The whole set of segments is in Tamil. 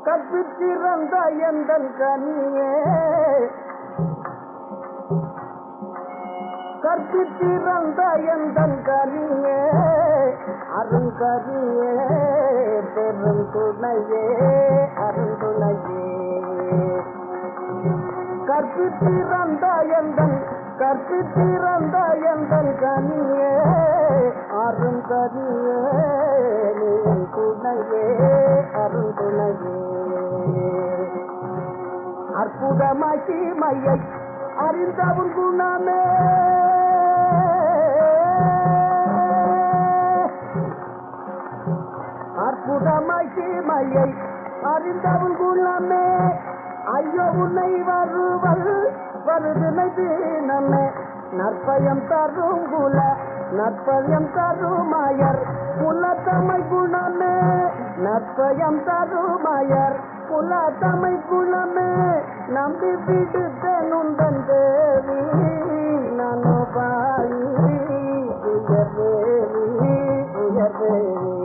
கற்பித்திறந்த எந்தன் கனியே, கற்பித்திறந்த எந்தன் கனியே, அருங்கனியே பெருந்துணையே அருந்துணையே. கற்பித்திறந்த எந்தன் கற்பித்திறந்த எந்தன் கனியே, அருங்கனியே நீ துணையே அருந்துணையே. அற்புதமாக்கி மையை அறிந்தவன் குணமே, அற்புதமாக்கி மையை அறிந்தவன் குணமே. ஐயோ உன்னை வருவல் வருதுனை தீனமே, நற்பயம் தரும் குல நற்பயம் தருமாயர் குலத்தமை குணமே, நற்பயம் தருமாயர் குலத்தமை குணமே. நம்பி விடுத்தேன் உந்தன் தேவி நானோ பாயி உயர்வேவி உயர்வேவி.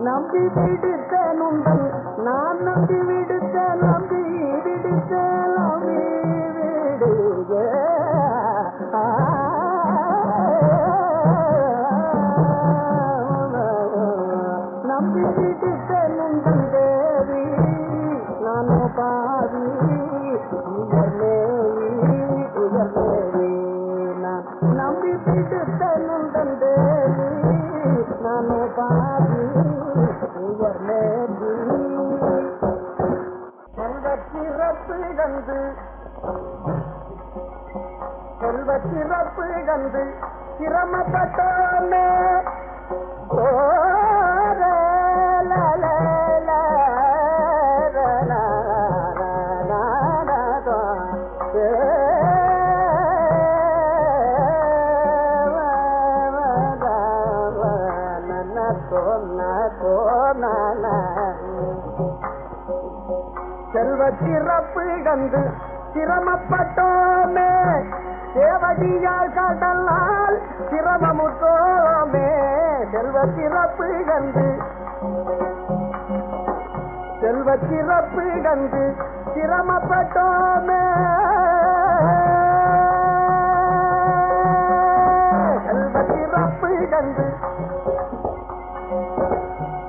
நம்பி விடுத்தேன் உந்தன் நான் நம்பி விடுத்தேன் நம்பி விடுத்தேன் நம்பி விடுக. நம்பி விடுத்தேன் உந்தன் தேவி நானோ பாவி உயர்வேவி உயர்வேவி. நான் நம்பி விடுத்தேன் உந்தன் தேவி நானோ பாவி உயர்வேவி. செல்வச்சிறப்பு கண்டு செல்வச்சிறப்பு கண்டு சிரமப்பட்டோமே, செல்வச்சிறப்பு கண்டு சிரமப்பட்டோமே, சேவடியால் கடலால் சிரமமுட்டோமே. செல்வச்சிறப்பு கண்டு செல்வச்சிறப்பு கண்டு சிரமப்பட்டோமே, செல்வச்சிறப்பு கண்டு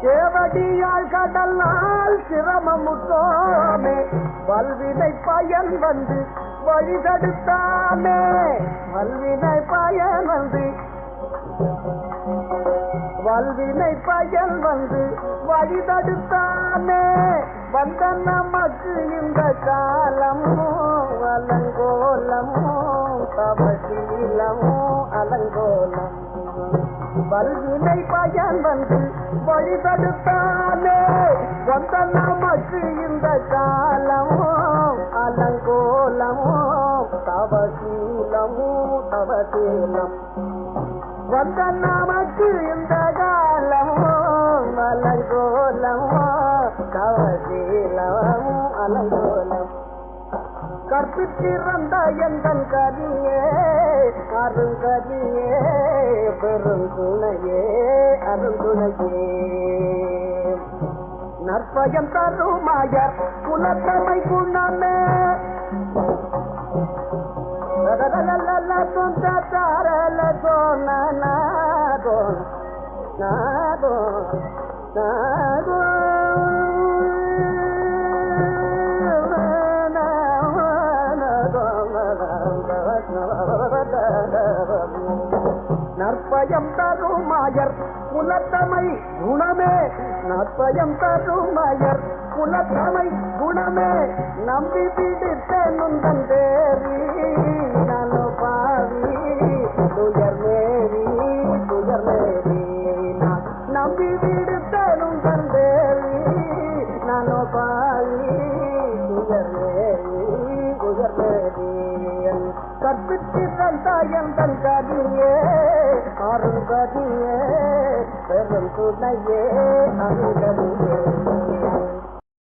சேவடியால் கடலால் சிரமமுட்டோமே. வல்வினை பயன் வந்து வழி தடுத்தாமே, வல்வினை பயன் வந்து வல்வினை பயன் வந்து வழி தடுத்தாமே. வந்த நமக்கு இந்த காலமோ அலங்கோலமோ தவசீலமோ அலங்கோலம். வல்வினை பயன் வந்து வழி தடுத்தாமே. வந்த நமக்கு இந்த காலமோ அலங்கோலமோ தவசீலமோ தவசீலம். வந்த நமக்கு இந்த காலமோ அலங்கோலமோ தவசீலம் அலங்கோலம். கற்பித்திறந்த எந்தன் கனியே அருங்கனியே பெருந்துணையே அருந்துணையே. நற்பயம் தருமாயர் குலத்தமை குணமே நற்பயம் தருமாயர் குலத்தமை குணமே நற்பயம் தருமாயர் குலத்தமை குணமே நம்பி பிடித்த நுந்தன் தேவி நனு பாவி துயர் மேவி நம்பி பிடித்த நுந்தன் தேவி நனு பாவி துயர் மேவி கற்பித்திருந்த எந்தன் கதியே அருங்கதியே பெரும் துணையே அருங்கதியே